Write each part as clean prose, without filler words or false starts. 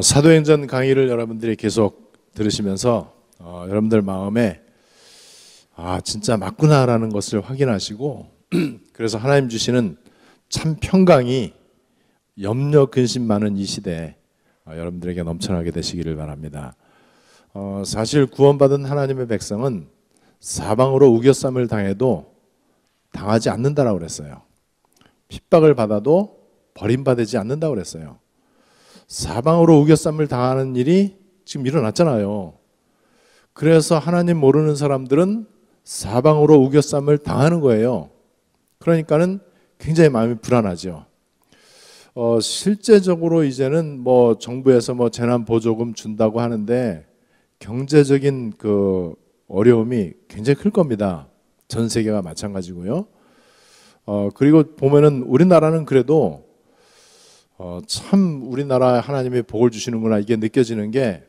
사도행전 강의를 여러분들이 계속 들으시면서 여러분들 마음에 진짜 맞구나라는 것을 확인하시고 그래서 하나님 주시는 참 평강이 염려 근심 많은 이 시대에 여러분들에게 넘쳐나게 되시기를 바랍니다. 사실 구원받은 하나님의 백성은 사방으로 우겨쌈을 당해도 당하지 않는다라고 그랬어요. 핍박을 받아도 버림받지 않는다고 그랬어요. 사방으로 우겨쌈을 당하는 일이 지금 일어났잖아요. 그래서 하나님 모르는 사람들은 사방으로 우겨쌈을 당하는 거예요. 그러니까는 굉장히 마음이 불안하죠. 실제적으로 이제는 정부에서 재난 보조금 준다고 하는데 경제적인 그 어려움이 굉장히 클 겁니다. 전 세계가 마찬가지고요. 그리고 보면은 우리나라는 그래도 참 우리나라 하나님이 복을 주시는구나 이게 느껴지는 게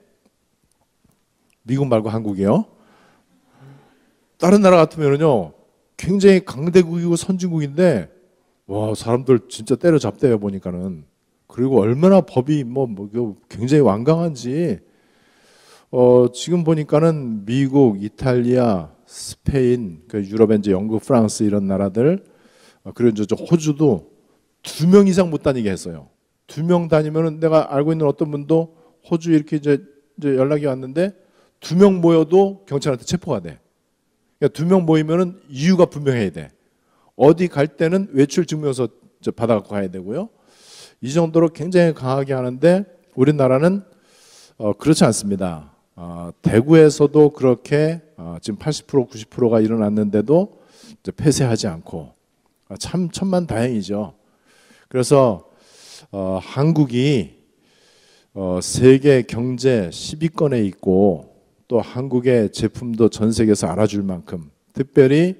미국 말고 한국이요. 다른 나라 같으면요 굉장히 강대국이고 선진국인데 와 사람들 진짜 때려잡대요 보니까는. 그리고 얼마나 법이 굉장히 완강한지 지금 보니까는 미국, 이탈리아, 스페인, 유럽의 이제 영국, 프랑스 이런 나라들 그리고 저 호주도 2명 이상 못 다니게 했어요. 2명 다니면은 내가 알고 있는 어떤 분도 호주 이렇게 이제 연락이 왔는데 2명 모여도 경찰한테 체포가 돼. 그러니까 2명 모이면은 이유가 분명해야 돼. 어디 갈 때는 외출 증명서 받아갖고 가야 되고요. 이 정도로 굉장히 강하게 하는데 우리나라는 그렇지 않습니다. 대구에서도 그렇게 지금 80% 90%가 일어났는데도 이제 폐쇄하지 않고 참 천만다행이죠. 그래서 한국이 세계 경제 10위권에 있고 또 한국의 제품도 전 세계에서 알아줄 만큼 특별히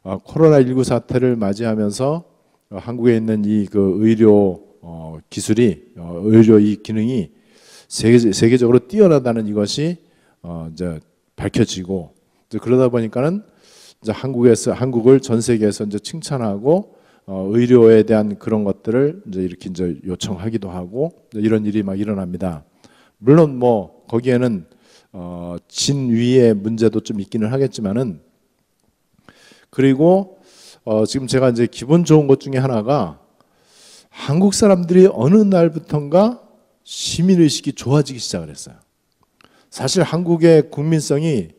코로나19 사태를 맞이하면서 한국에 있는 이 그 의료 기술이 의료 이 기능이 세계적으로 뛰어나다는 이것이 이제 밝혀지고 이제 그러다 보니까는 이제 한국을 전 세계에서 이제 칭찬하고 의료에 대한 그런 것들을 이렇게 요청하기도 하고 이런 일이 막 일어납니다. 물론 거기에는 진위의 문제도 좀 있기는 하겠지만은 그리고 지금 제가 이제 기분 좋은 것 중에 하나가 한국 사람들이 어느 날부턴가 시민의식이 좋아지기 시작을 했어요. 사실 한국의 국민성이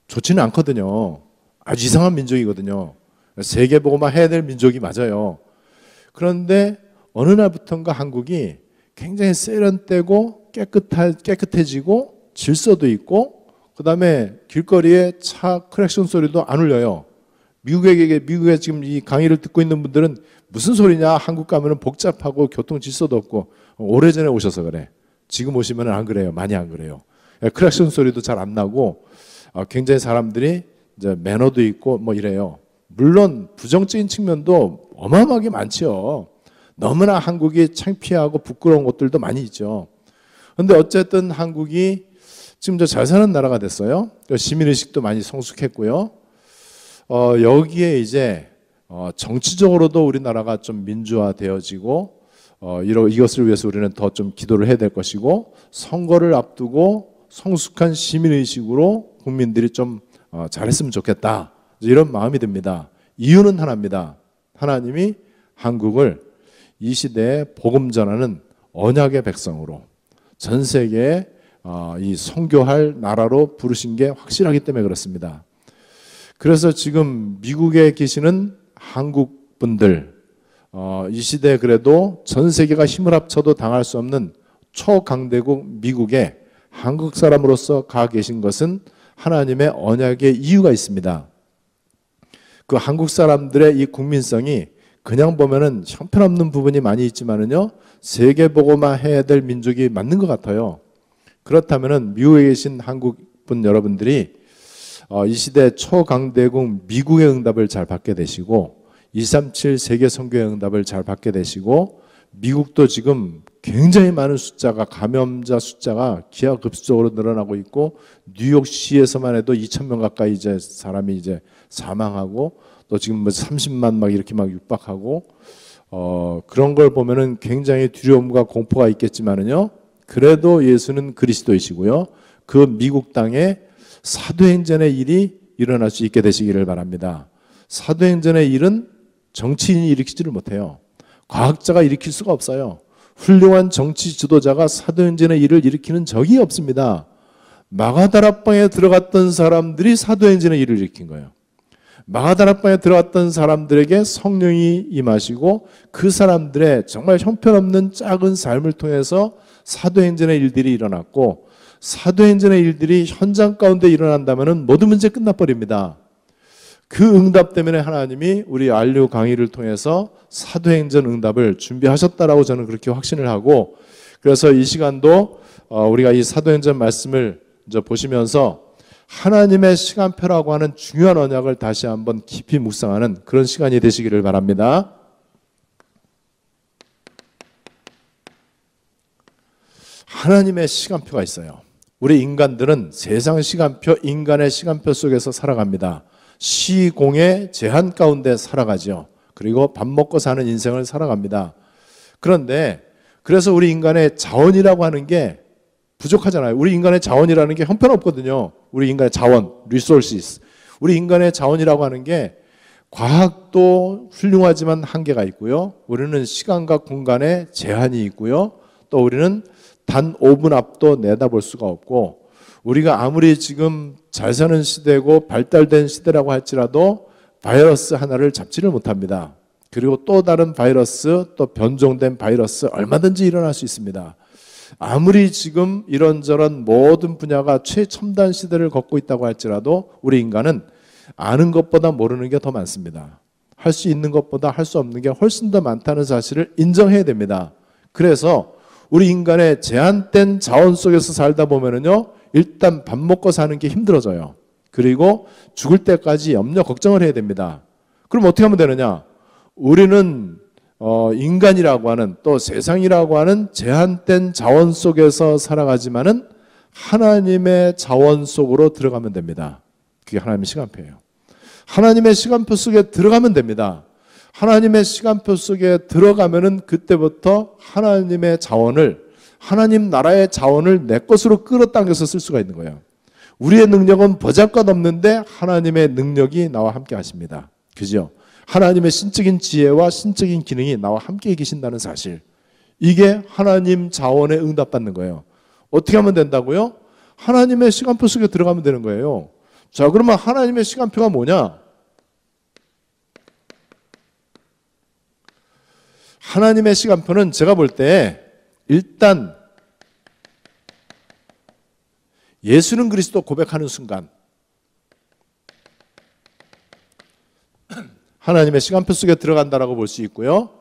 좋지는 않거든요. 아주 이상한 민족이거든요. 세계보고만 해야 될 민족이 맞아요. 그런데 어느 날부턴가 한국이 굉장히 세련되고 깨끗해지고 질서도 있고 그 다음에 길거리에 차 크랙션 소리도 안 울려요. 미국에 지금 이 강의를 듣고 있는 분들은 무슨 소리냐 한국 가면은 복잡하고 교통 질서도 없고 오래전에 오셔서 그래. 지금 오시면 안 그래요. 많이 안 그래요. 크랙션 소리도 잘 안 나고 굉장히 사람들이 이제 매너도 있고 이래요. 물론 부정적인 측면도 어마어마하게 많죠. 너무나 한국이 창피하고 부끄러운 것들도 많이 있죠. 그런데 어쨌든 한국이 지금 잘 사는 나라가 됐어요. 시민의식도 많이 성숙했고요. 여기에 이제 정치적으로도 우리나라가 좀 민주화되어지고 이것을 위해서 우리는 더 좀 기도를 해야 될 것이고 선거를 앞두고 성숙한 시민의식으로 국민들이 좀 잘했으면 좋겠다 이런 마음이 듭니다. 이유는 하나입니다. 하나님이 한국을 이 시대에 복음 전하는 언약의 백성으로 전 세계에 이 선교할 나라로 부르신 게 확실하기 때문에 그렇습니다. 그래서 지금 미국에 계시는 한국 분들 이 시대에 그래도 전 세계가 힘을 합쳐도 당할 수 없는 초강대국 미국에 한국 사람으로서 가 계신 것은 하나님의 언약의 이유가 있습니다. 그 한국 사람들의 이 국민성이 그냥 보면은 형편없는 부분이 많이 있지만은요 세계보고만 해야 될 민족이 맞는 것 같아요. 그렇다면은 미국에 계신 한국 분 여러분들이 이 시대 초강대국 미국의 응답을 잘 받게 되시고 237 세계 선교의 응답을 잘 받게 되시고 미국도 지금 굉장히 많은 숫자가 감염자 숫자가 기하급수적으로 늘어나고 있고 뉴욕시에서만 해도 2,000명 가까이 이제 사람이 이제 사망하고 또 지금 30만 막 이렇게 막 육박하고 그런 걸 보면은 굉장히 두려움과 공포가 있겠지만은요 그래도 예수는 그리스도이시고요. 그 미국 땅에 사도행전의 일이 일어날 수 있게 되시기를 바랍니다. 사도행전의 일은 정치인이 일으키지를 못해요. 과학자가 일으킬 수가 없어요. 훌륭한 정치 지도자가 사도행전의 일을 일으키는 적이 없습니다. 마가다락방에 들어갔던 사람들이 사도행전의 일을 일으킨 거예요. 마가다락방에 들어갔던 사람들에게 성령이 임하시고 그 사람들의 정말 형편없는 작은 삶을 통해서 사도행전의 일들이 일어났고, 사도행전의 일들이 현장 가운데 일어난다면 모든 문제 끝나버립니다. 그 응답 때문에 하나님이 우리 안류 강의를 통해서 사도행전 응답을 준비하셨다라고 저는 그렇게 확신을 하고, 그래서 이 시간도 우리가 이 사도행전 말씀을 이제 보시면서 하나님의 시간표라고 하는 중요한 언약을 다시 한번 깊이 묵상하는 그런 시간이 되시기를 바랍니다. 하나님의 시간표가 있어요. 우리 인간들은 세상 시간표, 인간의 시간표 속에서 살아갑니다. 시공의 제한 가운데 살아가죠. 그리고 밥 먹고 사는 인생을 살아갑니다. 그런데 그래서 우리 인간의 자원이라고 하는 게 부족하잖아요. 우리 인간의 자원이라는 게 형편없거든요. 우리 인간의 자원, resources. 우리 인간의 자원이라고 하는 게 과학도 훌륭하지만 한계가 있고요. 우리는 시간과 공간에 제한이 있고요. 또 우리는 단 5분 앞도 내다볼 수가 없고, 우리가 아무리 지금 잘 사는 시대고 발달된 시대라고 할지라도 바이러스 하나를 잡지를 못합니다. 그리고 또 다른 바이러스, 또 변종된 바이러스 얼마든지 일어날 수 있습니다. 아무리 지금 이런저런 모든 분야가 최첨단 시대를 걷고 있다고 할지라도 우리 인간은 아는 것보다 모르는 게 더 많습니다. 할 수 있는 것보다 할 수 없는 게 훨씬 더 많다는 사실을 인정해야 됩니다. 그래서 우리 인간의 제한된 자원 속에서 살다 보면은요, 일단 밥 먹고 사는 게 힘들어져요. 그리고 죽을 때까지 염려 걱정을 해야 됩니다. 그럼 어떻게 하면 되느냐? 우리는 인간이라고 하는, 또 세상이라고 하는 제한된 자원 속에서 살아가지만은 하나님의 자원 속으로 들어가면 됩니다. 그게 하나님의 시간표예요. 하나님의 시간표 속에 들어가면 됩니다. 하나님의 시간표 속에 들어가면은 그때부터 하나님의 자원을, 하나님 나라의 자원을 내 것으로 끌어당겨서 쓸 수가 있는 거예요. 우리의 능력은 보잘것없는데 하나님의 능력이 나와 함께 하십니다. 그죠? 하나님의 신적인 지혜와 신적인 기능이 나와 함께 계신다는 사실, 이게 하나님 자원에 응답받는 거예요. 어떻게 하면 된다고요? 하나님의 시간표 속에 들어가면 되는 거예요. 자, 그러면 하나님의 시간표가 뭐냐? 하나님의 시간표는 제가 볼 때 일단 예수는 그리스도 고백하는 순간 하나님의 시간표 속에 들어간다라고 볼 수 있고요.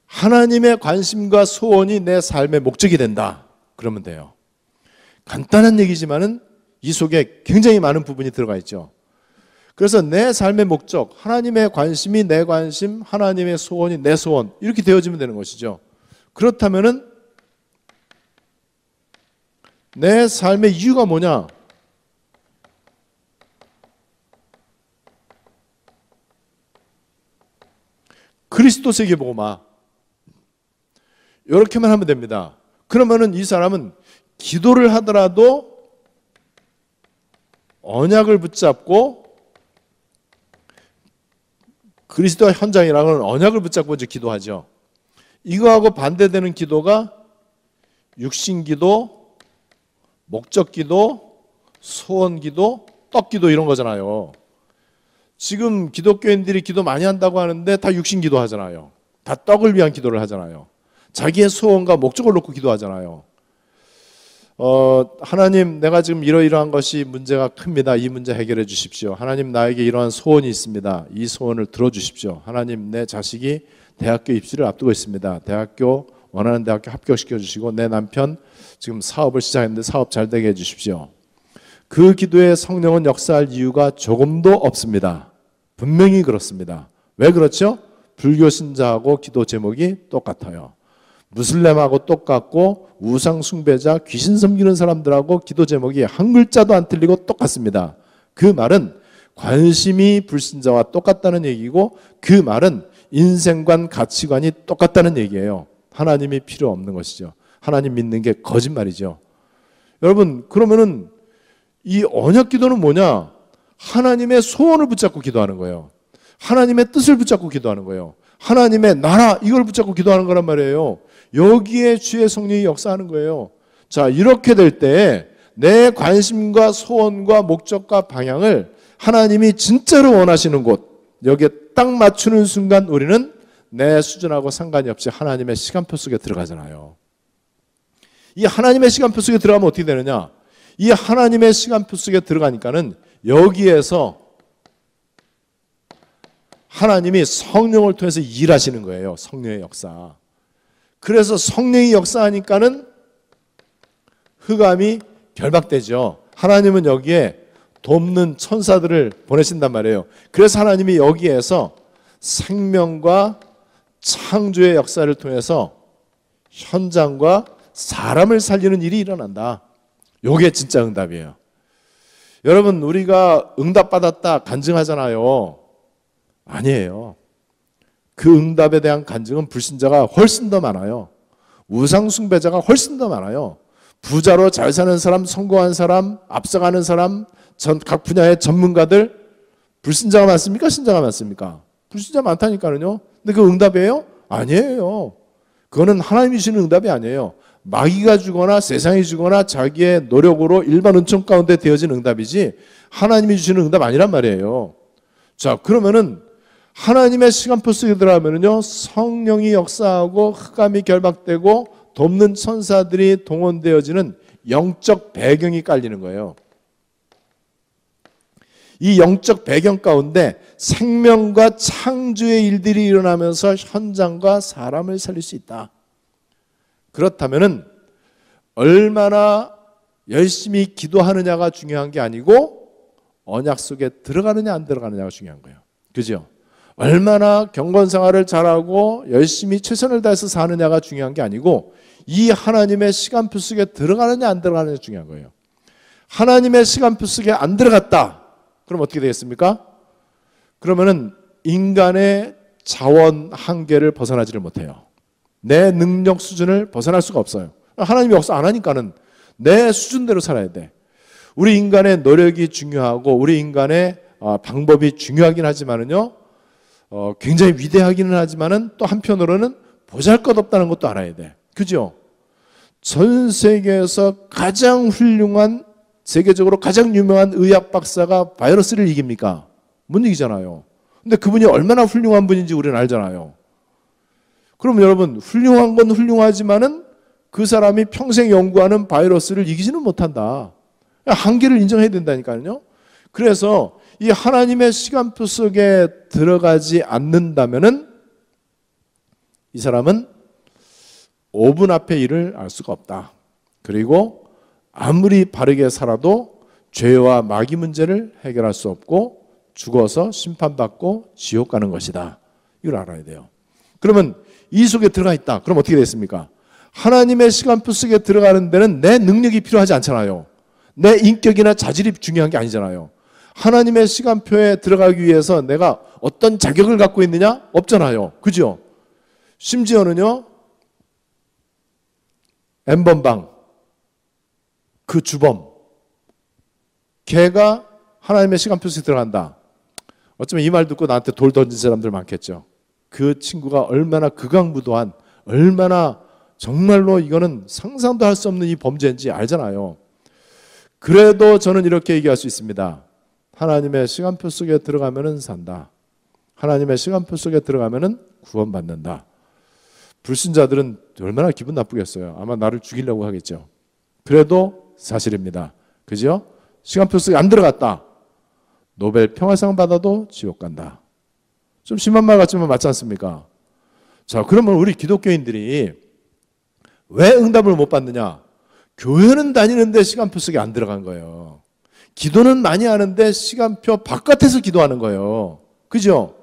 하나님의 관심과 소원이 내 삶의 목적이 된다. 그러면 돼요. 간단한 얘기지만은 이 속에 굉장히 많은 부분이 들어가 있죠. 그래서 내 삶의 목적, 하나님의 관심이 내 관심, 하나님의 소원이 내 소원, 이렇게 되어지면 되는 것이죠. 그렇다면은 내 삶의 이유가 뭐냐? 그리스도 세계복음화. 이렇게만 하면 됩니다. 그러면은 이 사람은 기도를 하더라도 언약을 붙잡고, 그리스도 현장이라는 언약을 붙잡고 이제 기도하죠. 이거하고 반대되는 기도가 육신기도, 목적기도, 소원기도, 떡기도 이런 거잖아요. 지금 기독교인들이 기도 많이 한다고 하는데 다 육신기도 하잖아요. 다 떡을 위한 기도를 하잖아요. 자기의 소원과 목적을 놓고 기도하잖아요. 하나님, 내가 지금 이러이러한 것이 문제가 큽니다. 이 문제 해결해 주십시오. 하나님, 나에게 이러한 소원이 있습니다. 이 소원을 들어주십시오. 하나님, 내 자식이 대학교 입시를 앞두고 있습니다. 원하는 대학교 합격시켜 주시고, 내 남편 지금 사업을 시작했는데 사업 잘 되게 해 주십시오. 그 기도에 성령은 역사할 이유가 조금도 없습니다. 분명히 그렇습니다. 왜 그렇죠? 불교 신자하고 기도 제목이 똑같아요. 무슬림하고 똑같고, 우상 숭배자, 귀신 섬기는 사람들하고 기도 제목이 한 글자도 안 틀리고 똑같습니다. 그 말은 관심이 불신자와 똑같다는 얘기고, 그 말은 인생관, 가치관이 똑같다는 얘기예요. 하나님이 필요 없는 것이죠. 하나님 믿는 게 거짓말이죠. 여러분, 그러면은 이 언약 기도는 뭐냐? 하나님의 소원을 붙잡고 기도하는 거예요. 하나님의 뜻을 붙잡고 기도하는 거예요. 하나님의 나라, 이걸 붙잡고 기도하는 거란 말이에요. 여기에 주의 성령이 역사하는 거예요. 자, 이렇게 될 때 내 관심과 소원과 목적과 방향을 하나님이 진짜로 원하시는 곳, 여기에 딱 맞추는 순간 우리는 내 수준하고 상관이 없이 하나님의 시간표 속에 들어가잖아요. 이 하나님의 시간표 속에 들어가면 어떻게 되느냐? 이 하나님의 시간표 속에 들어가니까는 여기에서 하나님이 성령을 통해서 일하시는 거예요. 성령의 역사. 그래서 성령이 역사하니까는 흑암이 결박되죠. 하나님은 여기에 돕는 천사들을 보내신단 말이에요. 그래서 하나님이 여기에서 생명과 창조의 역사를 통해서 현장과 사람을 살리는 일이 일어난다. 이게 진짜 응답이에요. 여러분, 우리가 응답받았다 간증하잖아요. 아니에요. 그 응답에 대한 간증은 불신자가 훨씬 더 많아요. 우상숭배자가 훨씬 더 많아요. 부자로 잘 사는 사람, 성공한 사람, 앞서가는 사람, 각 분야의 전문가들, 불신자가 많습니까? 신자가 많습니까? 불신자 많다니까요. 근데 그 응답이에요? 아니에요. 그거는 하나님이 주시는 응답이 아니에요. 마귀가 주거나 세상이 주거나 자기의 노력으로 일반 은총 가운데 되어진 응답이지 하나님이 주시는 응답 아니란 말이에요. 자, 그러면은 하나님의 시간표 속에 들어가면은요, 성령이 역사하고 흑암이 결박되고 돕는 천사들이 동원되어지는 영적 배경이 깔리는 거예요. 이 영적 배경 가운데 생명과 창조의 일들이 일어나면서 현장과 사람을 살릴 수 있다. 그렇다면은 얼마나 열심히 기도하느냐가 중요한 게 아니고 언약 속에 들어가느냐 안 들어가느냐가 중요한 거예요. 그죠? 얼마나 경건생활을 잘하고 열심히 최선을 다해서 사느냐가 중요한 게 아니고 이 하나님의 시간표 속에 들어가느냐 안 들어가느냐가 중요한 거예요. 하나님의 시간표 속에 안 들어갔다. 그럼 어떻게 되겠습니까? 그러면은 인간의 자원 한계를 벗어나지를 못해요. 내 능력 수준을 벗어날 수가 없어요. 하나님이 역사 안 하니까는 내 수준대로 살아야 돼. 우리 인간의 노력이 중요하고 우리 인간의 방법이 중요하긴 하지만은요, 굉장히 위대하기는 하지만은 또 한편으로는 보잘것없다는 것도 알아야 돼. 그죠? 전 세계에서 가장 훌륭한, 세계적으로 가장 유명한 의학 박사가 바이러스를 이깁니까? 못 이기잖아요. 근데 그분이 얼마나 훌륭한 분인지 우리는 알잖아요. 그럼 여러분, 훌륭한 건 훌륭하지만은 그 사람이 평생 연구하는 바이러스를 이기지는 못한다. 한계를 인정해야 된다니까요. 그래서 이 하나님의 시간표 속에 들어가지 않는다면은 이 사람은 5분 앞의 일을 알 수가 없다. 그리고 아무리 바르게 살아도 죄와 마귀 문제를 해결할 수 없고 죽어서 심판받고 지옥 가는 것이다. 이걸 알아야 돼요. 그러면 이 속에 들어가 있다. 그럼 어떻게 됐습니까? 하나님의 시간표 속에 들어가는 데는 내 능력이 필요하지 않잖아요. 내 인격이나 자질이 중요한 게 아니잖아요. 하나님의 시간표에 들어가기 위해서 내가 어떤 자격을 갖고 있느냐? 없잖아요. 그죠? 심지어는요, N번방, 그 주범, 걔가 하나님의 시간표 속에 들어간다. 어쩌면 이 말 듣고 나한테 돌 던진 사람들 많겠죠. 그 친구가 얼마나 극악무도한, 얼마나 정말로 이거는 상상도 할 수 없는 이 범죄인지 알잖아요. 그래도 저는 이렇게 얘기할 수 있습니다. 하나님의 시간표 속에 들어가면은 산다. 하나님의 시간표 속에 들어가면은 구원받는다. 불신자들은 얼마나 기분 나쁘겠어요. 아마 나를 죽이려고 하겠죠. 그래도 사실입니다. 그죠? 시간표 속에 안 들어갔다. 노벨 평화상 받아도 지옥 간다. 좀 심한 말 같지만 맞지 않습니까? 자, 그러면 우리 기독교인들이 왜 응답을 못 받느냐? 교회는 다니는데 시간표 속에 안 들어간 거예요. 기도는 많이 하는데 시간표 바깥에서 기도하는 거예요. 그죠?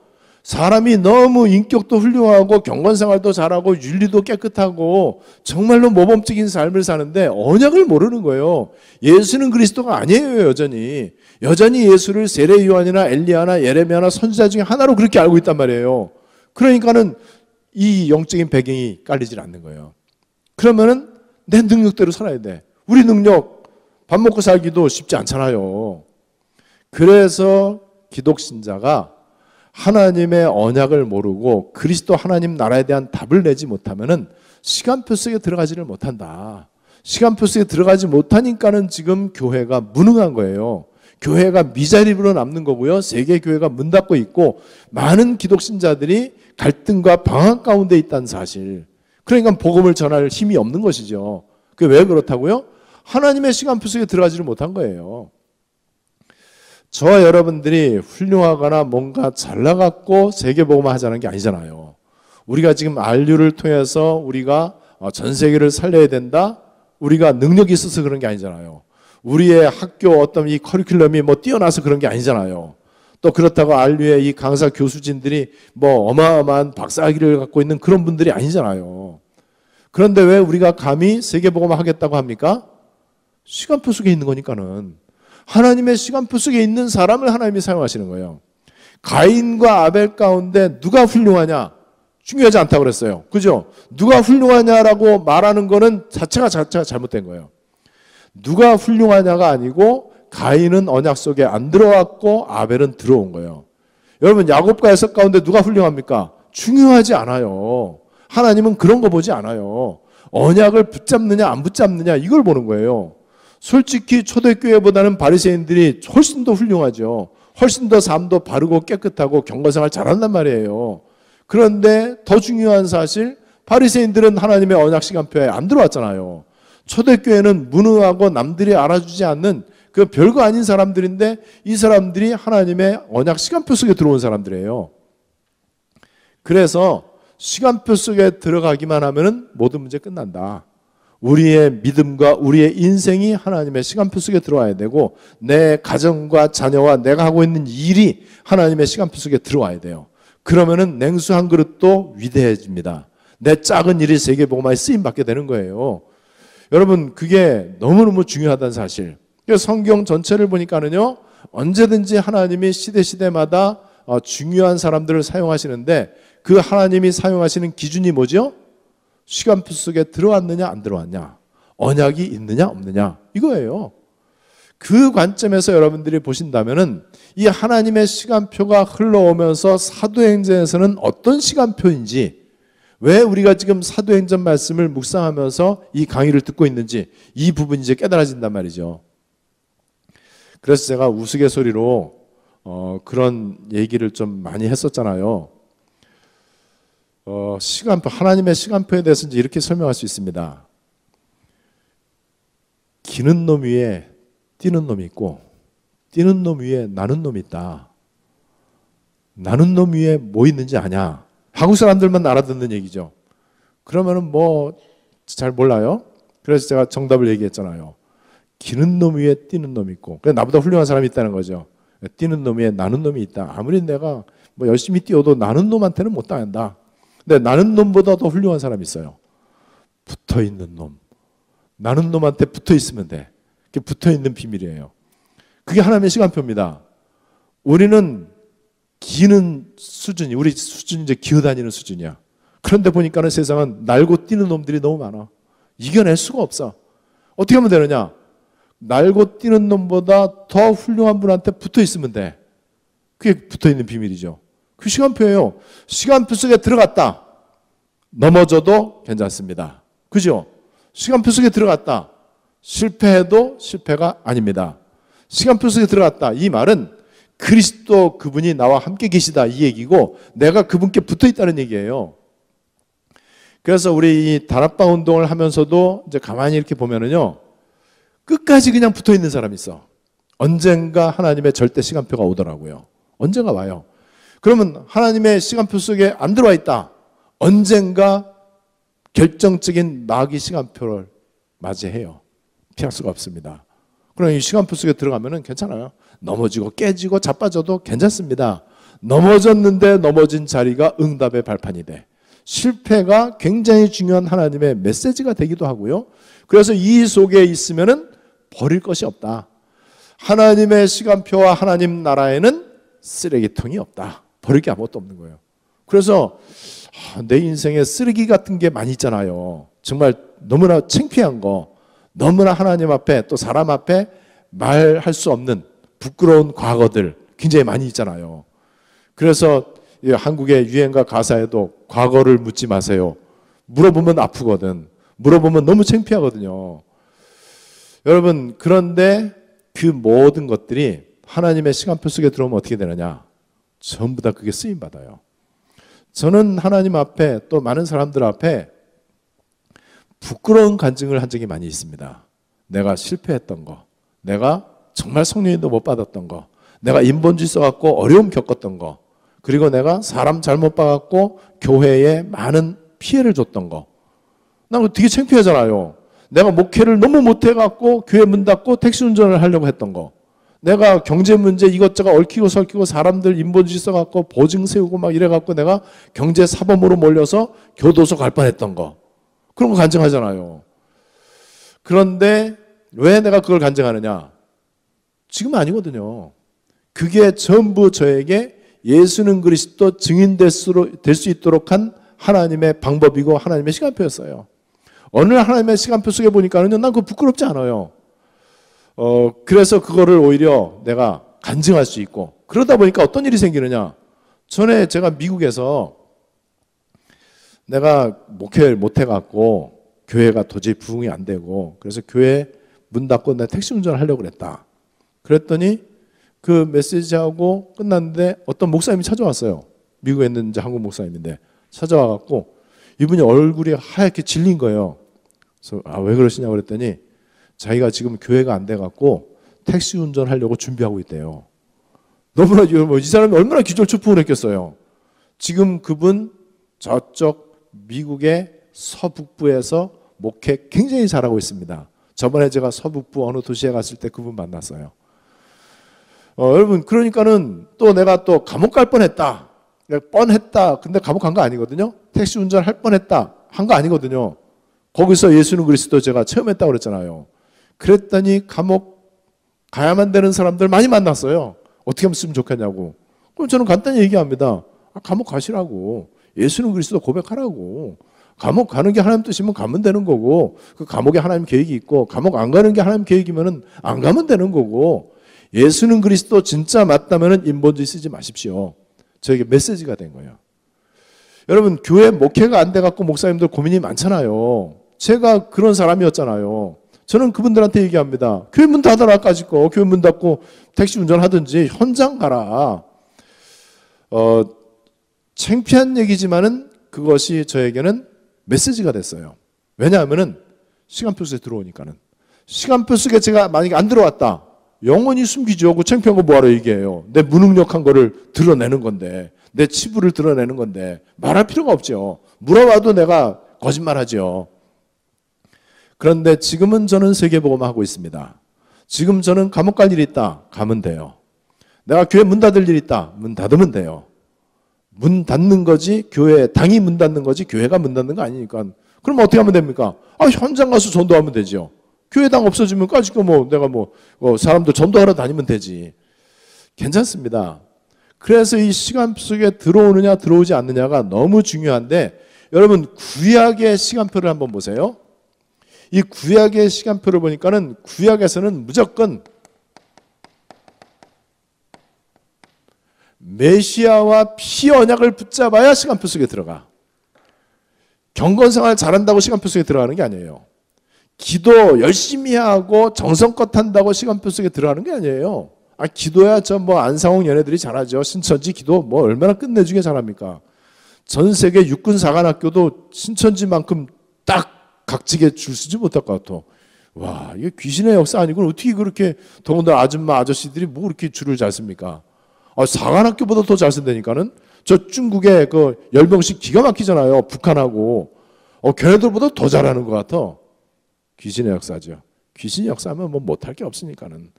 사람이 너무 인격도 훌륭하고 경건생활도 잘하고 윤리도 깨끗하고 정말로 모범적인 삶을 사는데 언약을 모르는 거예요. 예수는 그리스도가 아니에요. 여전히 예수를 세례 요한이나 엘리야나 예레미야나 선지자 중에 하나로 그렇게 알고 있단 말이에요. 그러니까는 이 영적인 배경이 깔리질 않는 거예요. 그러면은 내 능력대로 살아야 돼. 우리 능력 밥 먹고 살기도 쉽지 않잖아요. 그래서 기독신자가 하나님의 언약을 모르고 그리스도 하나님 나라에 대한 답을 내지 못하면은 시간표 속에 들어가지를 못한다. 시간표 속에 들어가지 못하니까는 지금 교회가 무능한 거예요. 교회가 미자립으로 남는 거고요. 세계 교회가 문 닫고 있고 많은 기독신자들이 갈등과 방황 가운데 있다는 사실. 그러니까 복음을 전할 힘이 없는 것이죠. 그게 왜 그렇다고요? 하나님의 시간표 속에 들어가지를 못한 거예요. 저와 여러분들이 훌륭하거나 뭔가 잘나갔고 세계복음화 하자는 게 아니잖아요. 우리가 지금 RU를 통해서 우리가 전 세계를 살려야 된다? 우리가 능력이 있어서 그런 게 아니잖아요. 우리의 학교 어떤 이 커리큘럼이 뭐 뛰어나서 그런 게 아니잖아요. 또 그렇다고 RU의 이 강사 교수진들이 뭐 어마어마한 박사학위를 갖고 있는 그런 분들이 아니잖아요. 그런데 왜 우리가 감히 세계복음화 하겠다고 합니까? 시간표 속에 있는 거니까는. 하나님의 시간표 속에 있는 사람을 하나님이 사용하시는 거예요. 가인과 아벨 가운데 누가 훌륭하냐? 중요하지 않다고 그랬어요. 그죠? 누가 훌륭하냐라고 말하는 거는 자체가 잘못된 거예요. 누가 훌륭하냐가 아니고 가인은 언약 속에 안 들어왔고 아벨은 들어온 거예요. 여러분 야곱과 에서 가운데 누가 훌륭합니까? 중요하지 않아요. 하나님은 그런 거 보지 않아요. 언약을 붙잡느냐 안 붙잡느냐 이걸 보는 거예요. 솔직히 초대교회보다는 바리새인들이 훨씬 더 훌륭하죠. 훨씬 더 삶도 바르고 깨끗하고 경건생활 잘한단 말이에요. 그런데 더 중요한 사실 바리새인들은 하나님의 언약 시간표에 안 들어왔잖아요. 초대교회는 무능하고 남들이 알아주지 않는 그 별거 아닌 사람들인데 이 사람들이 하나님의 언약 시간표 속에 들어온 사람들이에요. 그래서 시간표 속에 들어가기만 하면 모든 문제 끝난다. 우리의 믿음과 우리의 인생이 하나님의 시간표 속에 들어와야 되고 내 가정과 자녀와 내가 하고 있는 일이 하나님의 시간표 속에 들어와야 돼요. 그러면은 냉수 한 그릇도 위대해집니다. 내 작은 일이 세계복음화에 쓰임받게 되는 거예요. 여러분 그게 너무너무 중요하다는 사실. 성경 전체를 보니까는요 언제든지 하나님이 시대마다 중요한 사람들을 사용하시는데 그 하나님이 사용하시는 기준이 뭐죠? 시간표 속에 들어왔느냐 안 들어왔냐, 언약이 있느냐 없느냐 이거예요. 그 관점에서 여러분들이 보신다면은 이 하나님의 시간표가 흘러오면서 사도행전에서는 어떤 시간표인지, 왜 우리가 지금 사도행전 말씀을 묵상하면서 이 강의를 듣고 있는지 이 부분이 이제 깨달아진단 말이죠. 그래서 제가 우스갯소리로 그런 얘기를 좀 많이 했었잖아요. 시간표, 하나님의 시간표에 대해서 이제 이렇게 설명할 수 있습니다. 기는 놈 위에 뛰는 놈이 있고 뛰는 놈 위에 나는 놈이 있다. 나는 놈 위에 뭐 있는지 아냐? 한국 사람들만 알아듣는 얘기죠. 그러면은 뭐 잘 몰라요. 그래서 제가 정답을 얘기했잖아요. 기는 놈 위에 뛰는 놈이 있고, 그래 나보다 훌륭한 사람이 있다는 거죠. 뛰는 놈 위에 나는 놈이 있다. 아무리 내가 뭐 열심히 뛰어도 나는 놈한테는 못 당한다. 근데 나는 놈보다 더 훌륭한 사람이 있어요. 붙어 있는 놈. 나는 놈한테 붙어 있으면 돼. 그게 붙어 있는 비밀이에요. 그게 하나님의 시간표입니다. 우리는 기는 수준이, 우리 수준이 이제 기어다니는 수준이야. 그런데 보니까는 세상은 날고 뛰는 놈들이 너무 많아. 이겨낼 수가 없어. 어떻게 하면 되느냐? 날고 뛰는 놈보다 더 훌륭한 분한테 붙어 있으면 돼. 그게 붙어 있는 비밀이죠. 그 시간표예요. 시간표 속에 들어갔다. 넘어져도 괜찮습니다. 그죠? 시간표 속에 들어갔다. 실패해도 실패가 아닙니다. 시간표 속에 들어갔다. 이 말은 그리스도 그분이 나와 함께 계시다 이 얘기고 내가 그분께 붙어 있다는 얘기예요. 그래서 우리 이 다락방 운동을 하면서도 이제 가만히 이렇게 보면은요. 끝까지 그냥 붙어 있는 사람이 있어. 언젠가 하나님의 절대 시간표가 오더라고요. 언젠가 와요. 그러면 하나님의 시간표 속에 안 들어와 있다. 언젠가 결정적인 마귀 시간표를 맞이해요. 피할 수가 없습니다. 그럼 이 시간표 속에 들어가면은 괜찮아요. 넘어지고 깨지고 자빠져도 괜찮습니다. 넘어졌는데 넘어진 자리가 응답의 발판이 돼. 실패가 굉장히 중요한 하나님의 메시지가 되기도 하고요. 그래서 이 속에 있으면은 버릴 것이 없다. 하나님의 시간표와 하나님 나라에는 쓰레기통이 없다. 버릴 게 아무것도 없는 거예요. 그래서 내 인생에 쓰레기 같은 게 많이 있잖아요. 정말 너무나 창피한 거, 너무나 하나님 앞에 또 사람 앞에 말할 수 없는 부끄러운 과거들 굉장히 많이 있잖아요. 그래서 한국의 유행가 가사에도 과거를 묻지 마세요. 물어보면 아프거든. 물어보면 너무 창피하거든요. 여러분, 그런데 그 모든 것들이 하나님의 시간표 속에 들어오면 어떻게 되느냐? 전부 다 그게 쓰임받아요. 저는 하나님 앞에 또 많은 사람들 앞에 부끄러운 간증을 한 적이 많이 있습니다. 내가 실패했던 거, 내가 정말 성령님도 못 받았던 거, 내가 인본주의 써갖고 어려움 겪었던 거, 그리고 내가 사람 잘못 봐갖고 교회에 많은 피해를 줬던 거. 나 되게 창피하잖아요. 내가 목회를 너무 못해갖고 교회 문 닫고 택시 운전을 하려고 했던 거. 내가 경제 문제 이것저것 얽히고 설키고 사람들 인본주의 써갖고 보증 세우고 막 이래갖고 내가 경제 사범으로 몰려서 교도소 갈 뻔했던 거. 그런 거 간증하잖아요. 그런데 왜 내가 그걸 간증하느냐? 지금은 아니거든요. 그게 전부 저에게 예수는 그리스도 증인 될 수 있도록 한 하나님의 방법이고 하나님의 시간표였어요. 어느 하나님의 시간표 속에 보니까는 난 그거 부끄럽지 않아요. 그래서 그거를 오히려 내가 간증할 수 있고, 그러다 보니까 어떤 일이 생기느냐? 전에 제가 미국에서 내가 목회를 못해갖고 교회가 도저히 부흥이 안 되고, 그래서 교회 문 닫고 내가 택시 운전을 하려고 그랬다. 그랬더니 그 메시지하고 끝났는데 어떤 목사님이 찾아왔어요. 미국에 있는 이제 한국 목사님인데 찾아와갖고 이분이 얼굴이 하얗게 질린 거예요. 그래서 왜 그러시냐고 그랬더니 자기가 지금 교회가 안 돼갖고 택시 운전하려고 준비하고 있대요. 너무나 이 사람이 얼마나 기절초풍을 했겠어요. 지금 그분 저쪽 미국의 서북부에서 목회 굉장히 잘하고 있습니다. 저번에 제가 서북부 어느 도시에 갔을 때 그분 만났어요. 여러분, 그러니까는 또 내가 또 감옥 갈 뻔했다. 뻔했다. 근데 감옥 간 거 아니거든요. 택시 운전할 뻔했다. 한 거 아니거든요. 거기서 예수는 그리스도 제가 체험했다고 그랬잖아요. 그랬더니 감옥 가야만 되는 사람들 많이 만났어요. 어떻게 하면 쓰면 좋겠냐고. 그럼 저는 간단히 얘기합니다. 감옥 가시라고. 예수는 그리스도 고백하라고. 감옥 가는 게 하나님 뜻이면 가면 되는 거고, 그 감옥에 하나님 계획이 있고, 감옥 안 가는 게 하나님 계획이면 안 가면 되는 거고, 예수는 그리스도 진짜 맞다면 인본주의 쓰지 마십시오. 저에게 메시지가 된 거예요. 여러분, 교회 목회가 안 돼갖고 목사님들 고민이 많잖아요. 제가 그런 사람이었잖아요. 저는 그분들한테 얘기합니다. 교회 문 닫아라, 까짓 거. 교회 문 닫고 택시 운전하든지 현장 가라. 창피한 얘기지만은 그것이 저에게는 메시지가 됐어요. 왜냐하면은 시간표 속에 들어오니까는. 시간표 속에 제가 만약에 안 들어왔다. 영원히 숨기죠. 그 창피한 거 뭐하러 얘기해요. 내 무능력한 거를 드러내는 건데, 내 치부를 드러내는 건데 말할 필요가 없죠. 물어봐도 내가 거짓말하죠. 그런데 지금은 저는 세계복음하고 있습니다. 지금 저는 감옥 갈 일이 있다. 가면 돼요. 내가 교회 문 닫을 일이 있다. 문 닫으면 돼요. 문 닫는 거지 교회 당이 문 닫는 거지 교회가 문 닫는 거 아니니까. 그럼 어떻게 하면 됩니까? 현장 가서 전도하면 되죠. 교회당 없어지면 까짓거 내가 사람들 전도하러 다니면 되지. 괜찮습니다. 그래서 이 시간 속에 들어오느냐 들어오지 않느냐가 너무 중요한데, 여러분 구약의 시간표를 한번 보세요. 이 구약의 시간표를 보니까는 구약에서는 무조건 메시아와 피 언약을 붙잡아야 시간표 속에 들어가. 경건생활 잘한다고 시간표 속에 들어가는 게 아니에요. 기도 열심히 하고 정성껏 한다고 시간표 속에 들어가는 게 아니에요. 기도야 안상홍 얘네들이 잘하죠. 신천지 기도 얼마나 끝내주게 잘합니까? 전 세계 육군 사관학교도 신천지만큼 딱 각지게 줄 서지 못할 것 같아. 와, 이게 귀신의 역사 아니고 어떻게 그렇게 더군다나 아줌마 아저씨들이 그렇게 줄을 잘 씁니까? 사관학교보다 더 잘 쓴다니까는. 저 중국의 그 열병식 기가 막히잖아요. 북한하고. 걔네들보다 더 잘하는 것 같아. 귀신의 역사죠. 귀신의 역사하면 못할 게 없으니까는.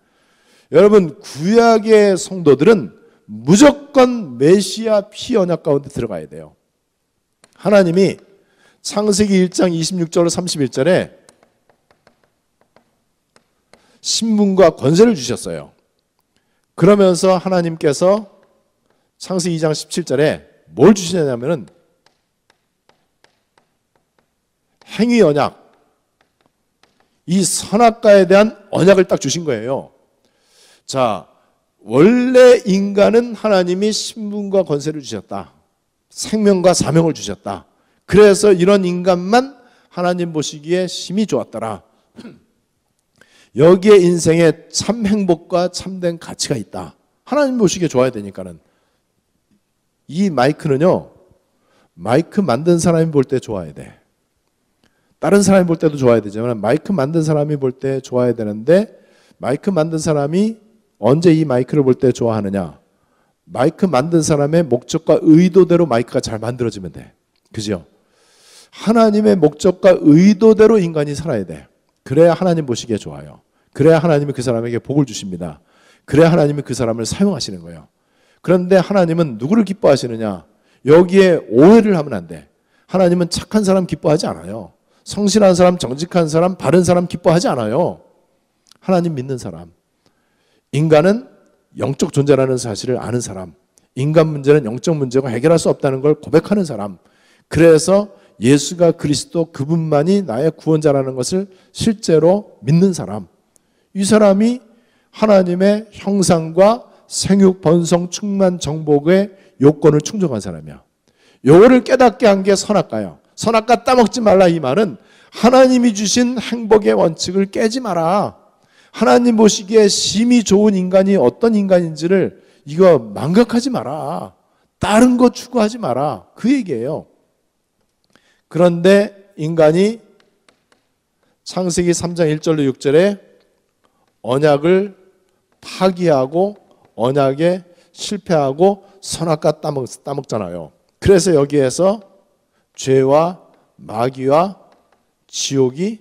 여러분, 구약의 성도들은 무조건 메시아 피 언약 가운데 들어가야 돼요. 하나님이 창세기 1장 26절 31절에 신분과 권세를 주셨어요. 그러면서 하나님께서 창세기 2장 17절에 뭘 주시냐면은 행위 언약, 이 선악과에 대한 언약을 딱 주신 거예요. 자, 원래 인간은 하나님이 신분과 권세를 주셨다. 생명과 사명을 주셨다. 그래서 이런 인간만 하나님 보시기에 심히 좋았더라. 여기에 인생에 참 행복과 참된 가치가 있다. 하나님 보시기에 좋아야 되니까는. 이 마이크는요, 마이크 만든 사람이 볼 때 좋아야 돼. 다른 사람이 볼 때도 좋아야 되지만 마이크 만든 사람이 볼 때 좋아야 되는데, 마이크 만든 사람이 언제 이 마이크를 볼 때 좋아하느냐? 마이크 만든 사람의 목적과 의도대로 마이크가 잘 만들어지면 돼. 그죠? 하나님의 목적과 의도대로 인간이 살아야 돼. 그래야 하나님 보시기에 좋아요. 그래야 하나님이 그 사람에게 복을 주십니다. 그래야 하나님이 그 사람을 사용하시는 거예요. 그런데 하나님은 누구를 기뻐하시느냐? 여기에 오해를 하면 안 돼. 하나님은 착한 사람 기뻐하지 않아요. 성실한 사람, 정직한 사람, 바른 사람 기뻐하지 않아요. 하나님 믿는 사람. 인간은 영적 존재라는 사실을 아는 사람. 인간 문제는 영적 문제고 해결할 수 없다는 걸 고백하는 사람. 그래서 예수가 그리스도 그분만이 나의 구원자라는 것을 실제로 믿는 사람. 이 사람이 하나님의 형상과 생육, 번성, 충만, 정복의 요건을 충족한 사람이야. 요거를 깨닫게 한 게 선악과예요. 선악과 따먹지 말라, 이 말은 하나님이 주신 행복의 원칙을 깨지 마라. 하나님 보시기에 심히 좋은 인간이 어떤 인간인지를 이거 망각하지 마라. 다른 거 추구하지 마라. 그 얘기예요. 그런데 인간이 창세기 3장 1절로 6절에 언약을 파기하고 언약에 실패하고 선악과 따먹잖아요. 그래서 여기에서 죄와 마귀와 지옥이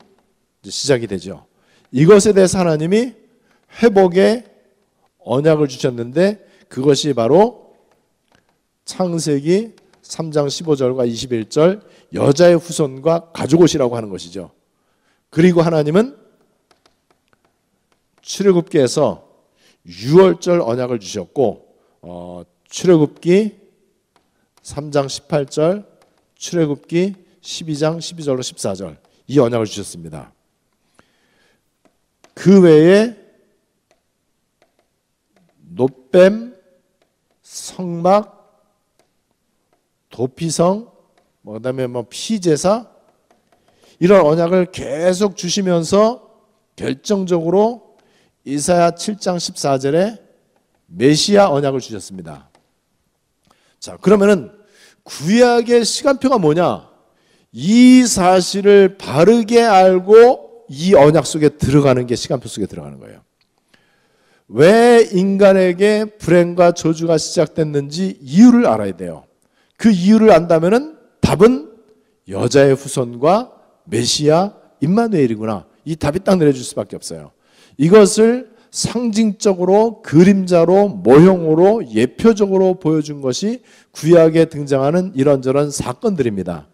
시작이 되죠. 이것에 대해서 하나님이 회복의 언약을 주셨는데, 그것이 바로 창세기 3장 15절과 21절 여자의 후손과 가족 옷이라고 하는 것이죠. 그리고 하나님은 출애굽기에서 유월절 언약을 주셨고, 출애굽기 3장 18절, 출애굽기 12장 12절로 14절 이 언약을 주셨습니다. 그 외에 놋뱀, 성막, 도피성, 그다음에 피제사, 이런 언약을 계속 주시면서 결정적으로 이사야 7장 14절에 메시아 언약을 주셨습니다. 자, 그러면은 구약의 시간표가 뭐냐? 이 사실을 바르게 알고 이 언약 속에 들어가는 게 시간표 속에 들어가는 거예요. 왜 인간에게 불행과 저주가 시작됐는지 이유를 알아야 돼요. 그 이유를 안다면은 답은 여자의 후손과 메시아 임마누엘이구나. 이 답이 딱 내려줄 수밖에 없어요. 이것을 상징적으로 그림자로 모형으로 예표적으로 보여준 것이 구약에 등장하는 이런저런 사건들입니다.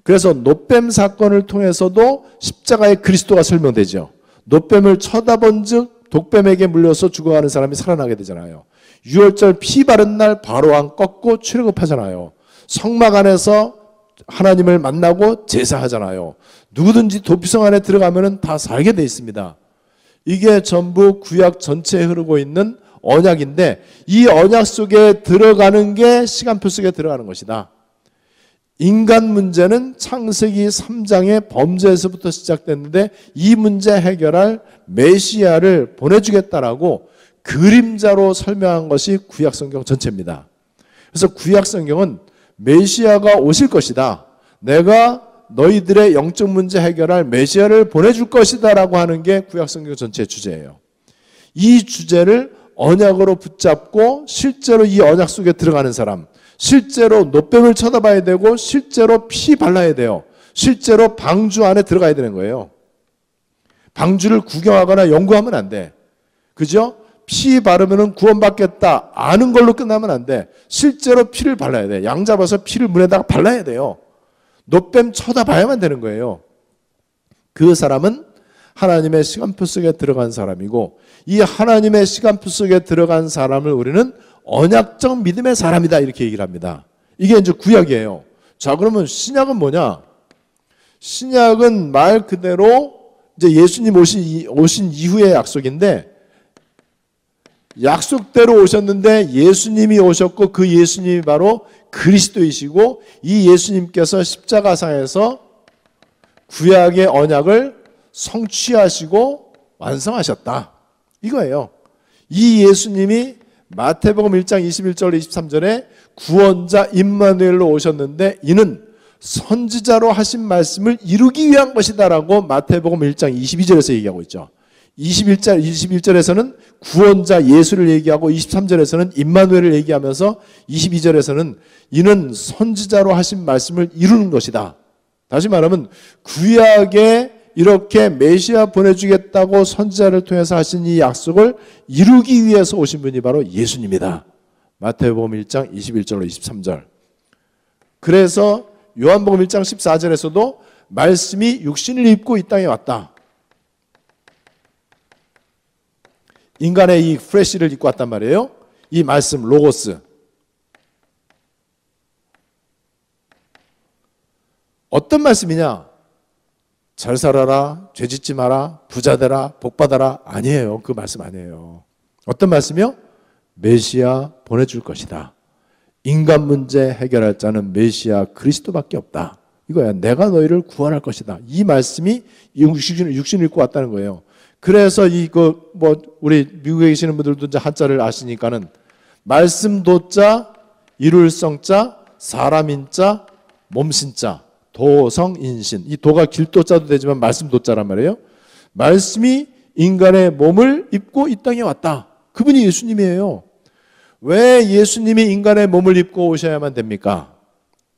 그래서 놋뱀 사건을 통해서도 십자가의 그리스도가 설명되죠. 놋뱀을 쳐다본 즉 독뱀에게 물려서 죽어가는 사람이 살아나게 되잖아요. 유월절 피 바른 날 바로왕 꺾고 출애굽하잖아요. 성막 안에서 하나님을 만나고 제사하잖아요. 누구든지 도피성 안에 들어가면 다 살게 돼 있습니다. 이게 전부 구약 전체에 흐르고 있는 언약인데, 이 언약 속에 들어가는 게 시간표 속에 들어가는 것이다. 인간 문제는 창세기 3장의 범죄에서부터 시작됐는데, 이 문제 해결할 메시아를 보내주겠다라고 그림자로 설명한 것이 구약 성경 전체입니다. 그래서 구약 성경은 메시아가 오실 것이다, 내가 너희들의 영적 문제 해결할 메시아를 보내줄 것이다 라고 하는 게 구약 성경 전체의 주제예요. 이 주제를 언약으로 붙잡고 실제로 이 언약 속에 들어가는 사람, 실제로 놋뱀을 쳐다봐야 되고 실제로 피 발라야 돼요. 실제로 방주 안에 들어가야 되는 거예요. 방주를 구경하거나 연구하면 안 돼. 그죠? 피 바르면 구원받겠다 아는 걸로 끝나면 안 돼. 실제로 피를 발라야 돼. 양 잡아서 피를 문에다가 발라야 돼요. 노뱀 쳐다봐야만 되는 거예요. 그 사람은 하나님의 시간표 속에 들어간 사람이고, 이 하나님의 시간표 속에 들어간 사람을 우리는 언약적 믿음의 사람이다 이렇게 얘기를 합니다. 이게 이제 구약이에요. 자, 그러면 신약은 뭐냐? 신약은 말 그대로 이제 예수님 오신 이후의 약속인데, 약속대로 오셨는데 예수님이 오셨고 그 예수님이 바로 그리스도이시고, 이 예수님께서 십자가상에서 구약의 언약을 성취하시고 완성하셨다 이거예요. 이 예수님이 마태복음 1장 21절 23절에 구원자 임마누엘로 오셨는데 이는 선지자로 하신 말씀을 이루기 위한 것이다라고 마태복음 1장 22절에서 얘기하고 있죠. 21절에서는 구원자 예수를 얘기하고 23절에서는 임마누엘을 얘기하면서 22절에서는 이는 선지자로 하신 말씀을 이루는 것이다. 다시 말하면 구약에 이렇게 메시아 보내주겠다고 선지자를 통해서 하신 이 약속을 이루기 위해서 오신 분이 바로 예수님이다. 마태복음 1장 21절로 23절. 그래서 요한복음 1장 14절에서도 말씀이 육신을 입고 이 땅에 왔다. 인간의 이 플래시를 입고 왔단 말이에요. 이 말씀 로고스. 어떤 말씀이냐? 잘 살아라, 죄 짓지 마라, 부자 되라, 복 받아라. 아니에요. 그 말씀 아니에요. 어떤 말씀이요? 메시아 보내줄 것이다. 인간 문제 해결할 자는 메시아 그리스도밖에 없다. 이거야. 내가 너희를 구원할 것이다. 이 말씀이 육신을 입고 왔다는 거예요. 그래서 우리 미국에 계시는 분들도 이제 한자를 아시니까는 말씀 도자, 이룰 성자, 사람인자, 몸신자, 도성인신. 이 도가 길도자도 되지만 말씀 도자란 말이에요. 말씀이 인간의 몸을 입고 이 땅에 왔다. 그분이 예수님이에요. 왜 예수님이 인간의 몸을 입고 오셔야만 됩니까?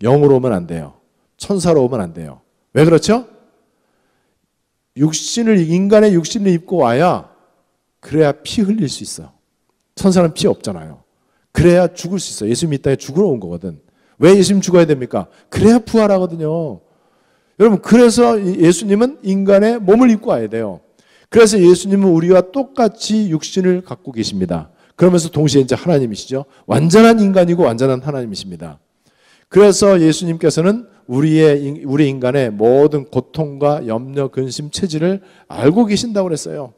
영으로 오면 안 돼요. 천사로 오면 안 돼요. 왜 그렇죠? 인간의 육신을 입고 와야 그래야 피 흘릴 수 있어. 천사는 피 없잖아요. 그래야 죽을 수 있어. 예수님이 이 땅에 죽으러 온 거거든. 왜 예수님 죽어야 됩니까? 그래야 부활하거든요. 여러분, 그래서 예수님은 인간의 몸을 입고 와야 돼요. 그래서 예수님은 우리와 똑같이 육신을 갖고 계십니다. 그러면서 동시에 이제 하나님이시죠. 완전한 인간이고 완전한 하나님이십니다. 그래서 예수님께서는 우리 인간의 모든 고통과 염려, 근심, 체질을 알고 계신다고 그랬어요.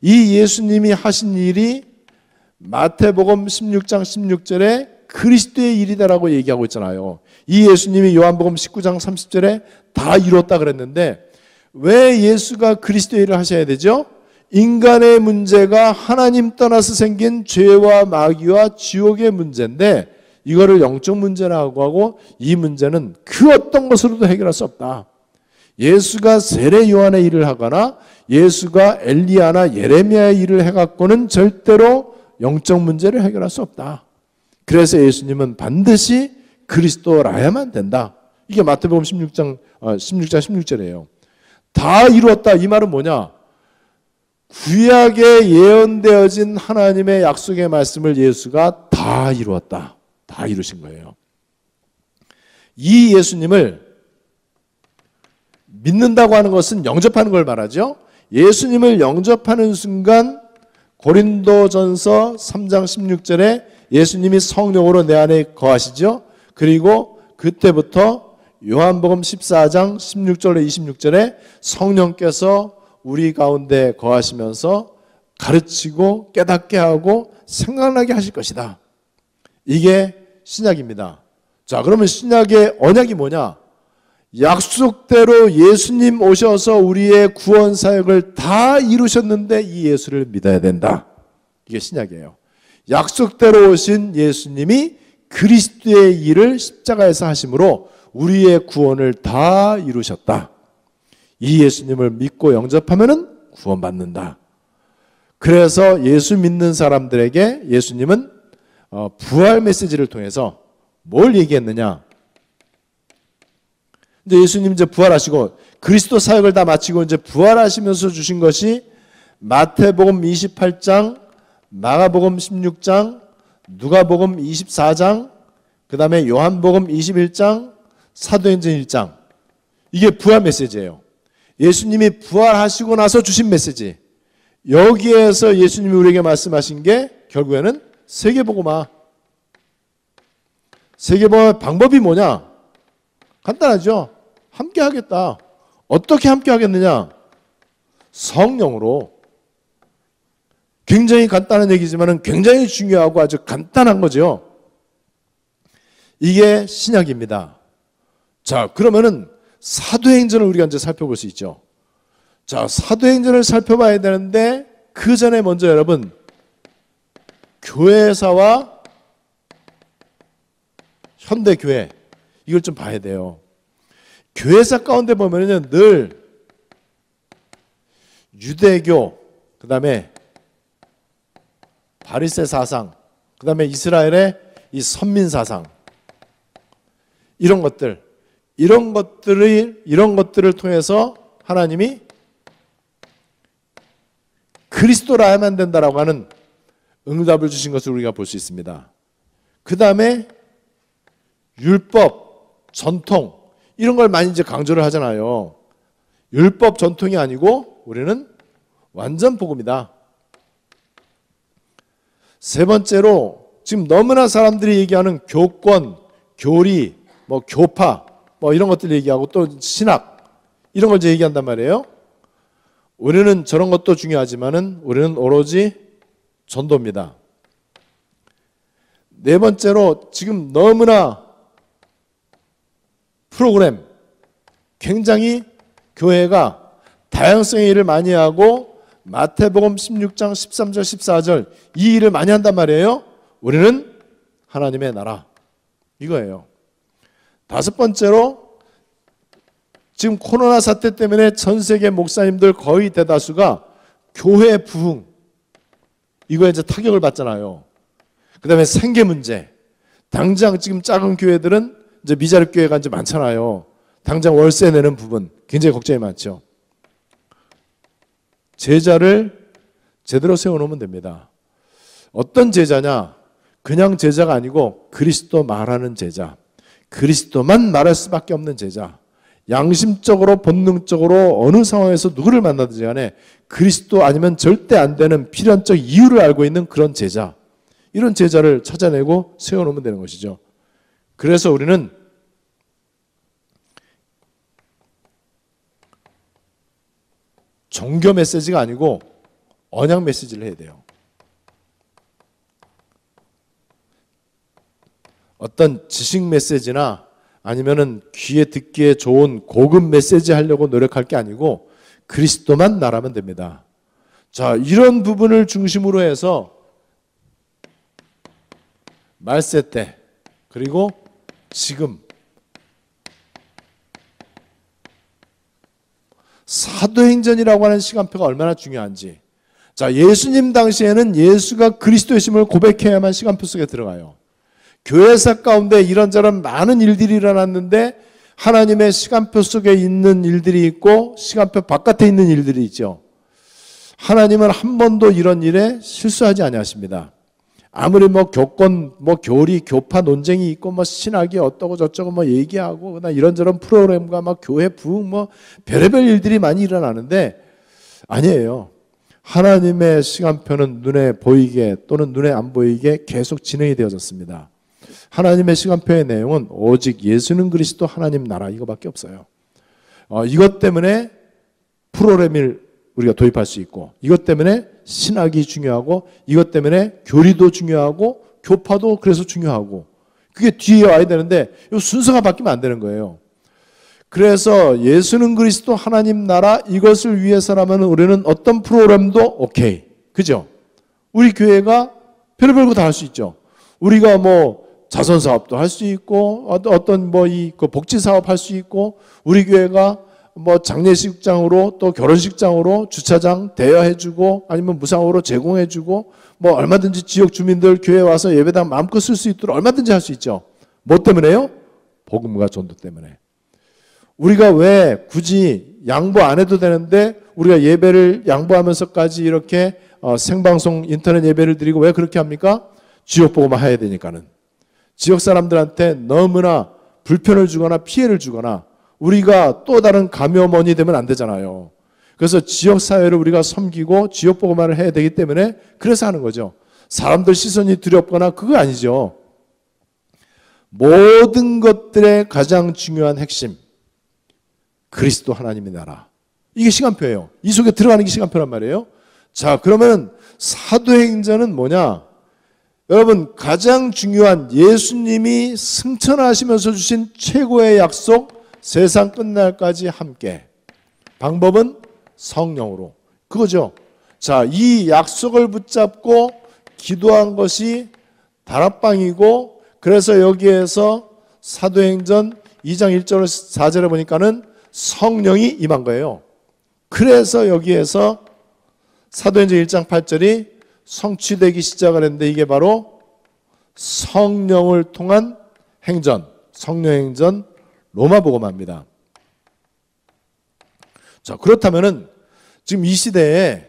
이 예수님이 하신 일이 마태복음 16장 16절에 그리스도의 일이다라고 얘기하고 있잖아요. 이 예수님이 요한복음 19장 30절에 다 이뤘다 그랬는데 왜 예수가 그리스도의 일을 하셔야 되죠? 인간의 문제가 하나님 떠나서 생긴 죄와 마귀와 지옥의 문제인데 이거를 영적 문제라고 하고 이 문제는 그 어떤 것으로도 해결할 수 없다. 예수가 세례 요한의 일을 하거나 예수가 엘리야나 예레미야의 일을 해갖고는 절대로 영적 문제를 해결할 수 없다. 그래서 예수님은 반드시 그리스도라야만 된다. 이게 마태복음 16장 16절이에요. 다 이루었다. 이 말은 뭐냐? 구약에 예언되어진 하나님의 약속의 말씀을 예수가 다 이루었다. 다 이루신 거예요. 이 예수님을 믿는다고 하는 것은 영접하는 걸 말하죠. 예수님을 영접하는 순간 고린도전서 3장 16절에 예수님이 성령으로 내 안에 거하시죠. 그리고 그때부터 요한복음 14장 16절에 26절에 성령께서 우리 가운데 거하시면서 가르치고 깨닫게 하고 생각나게 하실 것이다. 이게 신약입니다. 자, 그러면 신약의 언약이 뭐냐? 약속대로 예수님 오셔서 우리의 구원 사역을 다 이루셨는데 이 예수를 믿어야 된다. 이게 신약이에요. 약속대로 오신 예수님이 그리스도의 일을 십자가에서 하심으로 우리의 구원을 다 이루셨다. 이 예수님을 믿고 영접하면은 구원받는다. 그래서 예수 믿는 사람들에게 예수님은 부활 메시지를 통해서 뭘 얘기했느냐? 이제 예수님 이제 부활하시고 그리스도 사역을 다 마치고 이제 부활하시면서 주신 것이 마태복음 28장 마가복음 16장, 누가복음 24장, 그 다음에 요한복음 21장, 사도행전 1장. 이게 부활 메시지예요. 예수님이 부활하시고 나서 주신 메시지. 여기에서 예수님이 우리에게 말씀하신 게 결국에는 세계복음화. 세계복음화의 방법이 뭐냐? 간단하죠. 함께 하겠다. 어떻게 함께 하겠느냐? 성령으로. 굉장히 간단한 얘기지만 굉장히 중요하고 아주 간단한 거죠. 이게 신약입니다. 자, 그러면은 사도행전을 우리가 이제 살펴볼 수 있죠. 자, 사도행전을 살펴봐야 되는데 그 전에 먼저 여러분 교회사와 현대교회 이걸 좀 봐야 돼요. 교회사 가운데 보면은 늘 유대교, 그 다음에 바리새 사상, 그 다음에 이스라엘의 이 선민 사상, 이런 것들을 통해서 하나님이 그리스도라야만 된다라고 하는 응답을 주신 것을 우리가 볼 수 있습니다. 그 다음에 율법, 전통 이런 걸 많이 이제 강조를 하잖아요. 율법, 전통이 아니고 우리는 완전 복음이다. 세 번째로 지금 너무나 사람들이 얘기하는 교권, 교리, 뭐 교파, 뭐 이런 것들 얘기하고 또 신학 이런 걸 이제 얘기한단 말이에요. 우리는 저런 것도 중요하지만은 우리는 오로지 전도입니다. 네 번째로 지금 너무나 프로그램 굉장히 교회가 다양성의 일을 많이 하고 마태복음 16장 13절 14절 이 일을 많이 한단 말이에요. 우리는 하나님의 나라 이거예요. 다섯 번째로 지금 코로나 사태 때문에 전 세계 목사님들 거의 대다수가 교회 부흥 이거에 이제 타격을 받잖아요. 그 다음에 생계 문제. 당장 지금 작은 교회들은 이제 미자립 교회가 이제 많잖아요. 당장 월세 내는 부분 굉장히 걱정이 많죠. 제자를 제대로 세워놓으면 됩니다. 어떤 제자냐? 그냥 제자가 아니고 그리스도 말하는 제자. 그리스도만 말할 수밖에 없는 제자. 양심적으로 본능적으로 어느 상황에서 누구를 만나든지 간에 그리스도 아니면 절대 안 되는 필연적 이유를 알고 있는 그런 제자. 이런 제자를 찾아내고 세워놓으면 되는 것이죠. 그래서 우리는 종교 메시지가 아니고 언약 메시지를 해야 돼요. 어떤 지식 메시지나 아니면은 귀에 듣기에 좋은 고급 메시지 하려고 노력할 게 아니고 그리스도만 말하면 됩니다. 자, 이런 부분을 중심으로 해서 말세 때 그리고 지금 사도행전이라고 하는 시간표가 얼마나 중요한지. 자, 예수님 당시에는 예수가 그리스도이심을 고백해야만 시간표 속에 들어가요. 교회사 가운데 이런저런 많은 일들이 일어났는데 하나님의 시간표 속에 있는 일들이 있고 시간표 바깥에 있는 일들이 있죠. 하나님은 한 번도 이런 일에 실수하지 아니하십니다. 아무리 뭐 교권, 뭐 교리, 교파 논쟁이 있고 뭐 신학이 어떠고 저쩌고 뭐 얘기하고 그다음 이런저런 프로그램과 막 교회 부흥 뭐 별의별 일들이 많이 일어나는데 아니에요. 하나님의 시간표는 눈에 보이게 또는 눈에 안 보이게 계속 진행이 되어졌습니다. 하나님의 시간표의 내용은 오직 예수는 그리스도 하나님 나라 이거밖에 없어요. 이것 때문에 프로그램을 우리가 도입할 수 있고 이것 때문에 신학이 중요하고 이것 때문에 교리도 중요하고 교파도 그래서 중요하고 그게 뒤에 와야 되는데 이 순서가 바뀌면 안 되는 거예요. 그래서 예수는 그리스도 하나님 나라 이것을 위해서라면 우리는 어떤 프로그램도 오케이. 그죠? 우리 교회가 별의별 거 다 할 수 있죠. 우리가 뭐 자선 사업도 할 수 있고 어떤 뭐 이 복지 사업 할 수 있고 우리 교회가 뭐 장례식장으로 또 결혼식장으로 주차장 대여해주고 아니면 무상으로 제공해주고 뭐 얼마든지 지역 주민들 교회 와서 예배당 마음껏 쓸 수 있도록 얼마든지 할 수 있죠. 뭐 때문에요? 복음과 전도 때문에. 우리가 왜 굳이 양보 안 해도 되는데 우리가 예배를 양보하면서까지 이렇게 생방송 인터넷 예배를 드리고 왜 그렇게 합니까? 지역 보고만 해야 되니까는. 지역 사람들한테 너무나 불편을 주거나 피해를 주거나 우리가 또 다른 감염원이 되면 안 되잖아요. 그래서 지역 사회를 우리가 섬기고 지역 보고만을 해야 되기 때문에 그래서 하는 거죠. 사람들 시선이 두렵거나 그거 아니죠. 모든 것들의 가장 중요한 핵심, 그리스도 하나님의 나라. 이게 시간표예요. 이 속에 들어가는 게 시간표란 말이에요. 자, 그러면 사도행전은 뭐냐? 여러분, 가장 중요한 예수님이 승천하시면서 주신 최고의 약속, 세상 끝날까지 함께. 방법은 성령으로. 그거죠. 자, 이 약속을 붙잡고 기도한 것이 다락방이고, 그래서 여기에서 사도행전 2장 1절 4절에 보니까는 성령이 임한 거예요. 그래서 여기에서 사도행전 1장 8절이 성취되기 시작을 했는데 이게 바로 성령을 통한 행전, 성령행전 로마복음화입니다. 자, 그렇다면은 지금 이 시대에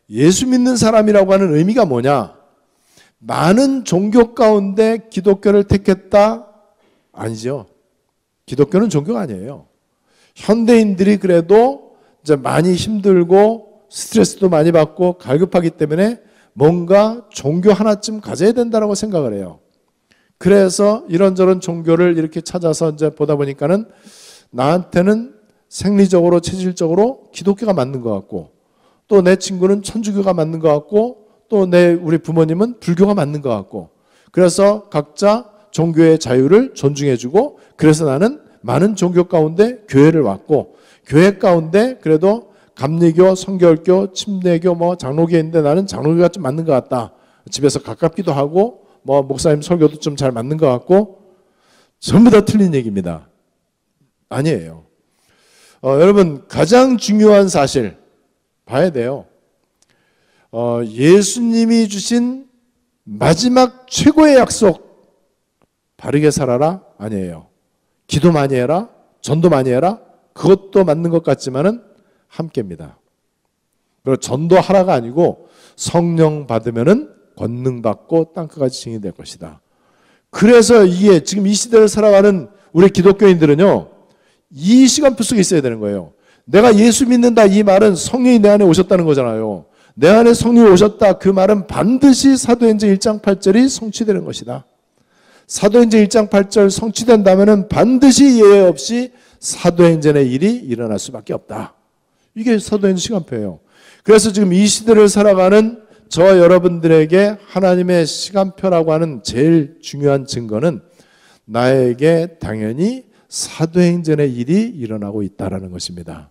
예수 믿는 사람이라고 하는 의미가 뭐냐? 많은 종교 가운데 기독교를 택했다? 아니죠. 기독교는 종교가 아니에요. 현대인들이 그래도 이제 많이 힘들고 스트레스도 많이 받고 갈급하기 때문에 뭔가 종교 하나쯤 가져야 된다고 생각을 해요. 그래서 이런저런 종교를 이렇게 찾아서 이제 보다 보니까는 나한테는 생리적으로 체질적으로 기독교가 맞는 것 같고 또 내 친구는 천주교가 맞는 것 같고 또 우리 부모님은 불교가 맞는 것 같고 그래서 각자 종교의 자유를 존중해주고 그래서 나는 많은 종교 가운데 교회를 왔고 교회 가운데 그래도 감리교, 성결교, 침례교, 장로교인데 나는 장로교가 좀 맞는 것 같다. 집에서 가깝기도 하고 목사님 설교도 좀 잘 맞는 것 같고 전부 다 틀린 얘기입니다. 아니에요. 여러분 가장 중요한 사실 봐야 돼요. 예수님이 주신 마지막 최고의 약속 바르게 살아라? 아니에요. 기도 많이 해라? 전도 많이 해라? 그것도 맞는 것 같지만은 함께입니다. 그리고 전도하라가 아니고 성령 받으면은 권능 받고 땅끝까지 증인될 것이다. 그래서 이게 지금 이 시대를 살아가는 우리 기독교인들은요. 이 시간표 속에 있어야 되는 거예요. 내가 예수 믿는다 이 말은 성령이 내 안에 오셨다는 거잖아요. 내 안에 성령이 오셨다 그 말은 반드시 사도행전 1장 8절이 성취되는 것이다. 사도행전 1장 8절 성취된다면 반드시 예외 없이 사도행전의 일이 일어날 수밖에 없다. 이게 사도행전 시간표예요. 그래서 지금 이 시대를 살아가는 저와 여러분들에게 하나님의 시간표라고 하는 제일 중요한 증거는 나에게 당연히 사도행전의 일이 일어나고 있다는 것입니다.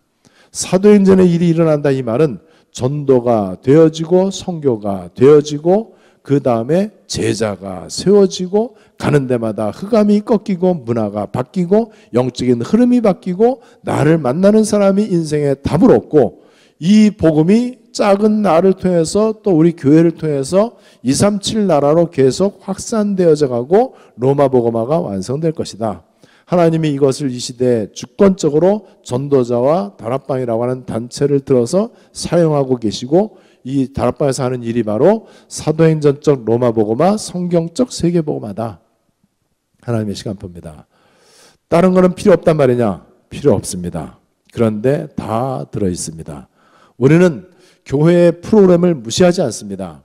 사도행전의 일이 일어난다 이 말은 전도가 되어지고 선교가 되어지고 그 다음에 제자가 세워지고 가는 데마다 흑암이 꺾이고 문화가 바뀌고 영적인 흐름이 바뀌고 나를 만나는 사람이 인생에 답을 얻고 이 복음이 작은 나를 통해서 또 우리 교회를 통해서 237 나라로 계속 확산되어져 가고 로마 복음화가 완성될 것이다. 하나님이 이것을 이 시대에 주권적으로 전도자와 다락방이라고 하는 단체를 들어서 사용하고 계시고 이 다락방에서 하는 일이 바로 사도행전적 로마 복음화, 성경적 세계 복음화다. 하나님의 시간표입니다. 다른 거는 필요 없단 말이냐? 필요 없습니다. 그런데 다 들어있습니다. 우리는 교회의 프로그램을 무시하지 않습니다.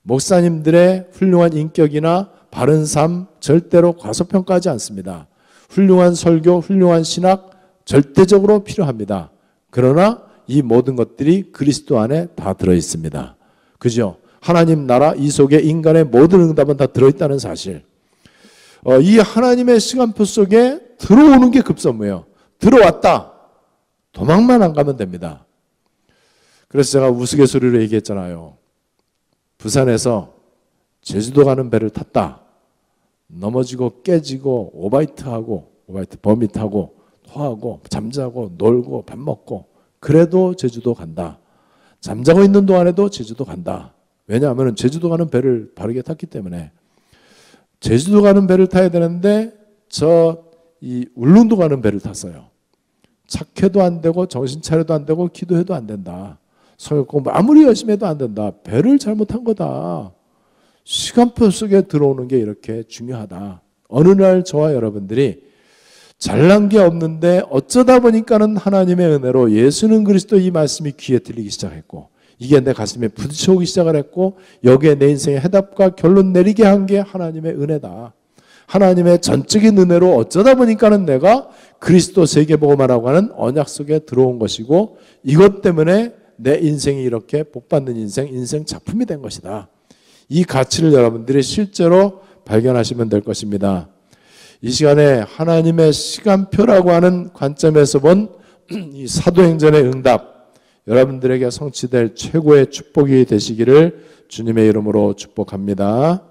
목사님들의 훌륭한 인격이나 바른 삶 절대로 과소평가하지 않습니다. 훌륭한 설교, 훌륭한 신학 절대적으로 필요합니다. 그러나 이 모든 것들이 그리스도 안에 다 들어있습니다. 그죠? 하나님 나라 이 속에 인간의 모든 응답은 다 들어있다는 사실. 이 하나님의 시간표 속에 들어오는 게 급선무예요. 들어왔다. 도망만 안 가면 됩니다. 그래서 제가 우스갯소리로 얘기했잖아요. 부산에서 제주도 가는 배를 탔다. 넘어지고 깨지고 오바이트하고 오바이트 버밋하고 토하고 잠자고 놀고 밥 먹고 그래도 제주도 간다. 잠자고 있는 동안에도 제주도 간다. 왜냐하면 제주도 가는 배를 바르게 탔기 때문에 제주도 가는 배를 타야 되는데 이 울릉도 가는 배를 탔어요. 착해도 안 되고 정신 차려도 안 되고 기도해도 안 된다. 성경 공부 아무리 열심히 해도 안 된다. 배를 잘못한 거다. 시간표 속에 들어오는 게 이렇게 중요하다. 어느 날 저와 여러분들이 잘난 게 없는데 어쩌다 보니까는 하나님의 은혜로 예수는 그리스도 이 말씀이 귀에 들리기 시작했고 이게 내 가슴에 부딪혀오기 시작을 했고 여기에 내 인생의 해답과 결론 내리게 한 게 하나님의 은혜다. 하나님의 전적인 은혜로 어쩌다 보니까는 내가 그리스도 세계복음화라고 하는 언약 속에 들어온 것이고 이것 때문에 내 인생이 이렇게 복받는 인생 작품이 된 것이다. 이 가치를 여러분들이 실제로 발견하시면 될 것입니다. 이 시간에 하나님의 시간표라고 하는 관점에서 본 이 사도행전의 응답, 여러분들에게 성취될 최고의 축복이 되시기를 주님의 이름으로 축복합니다.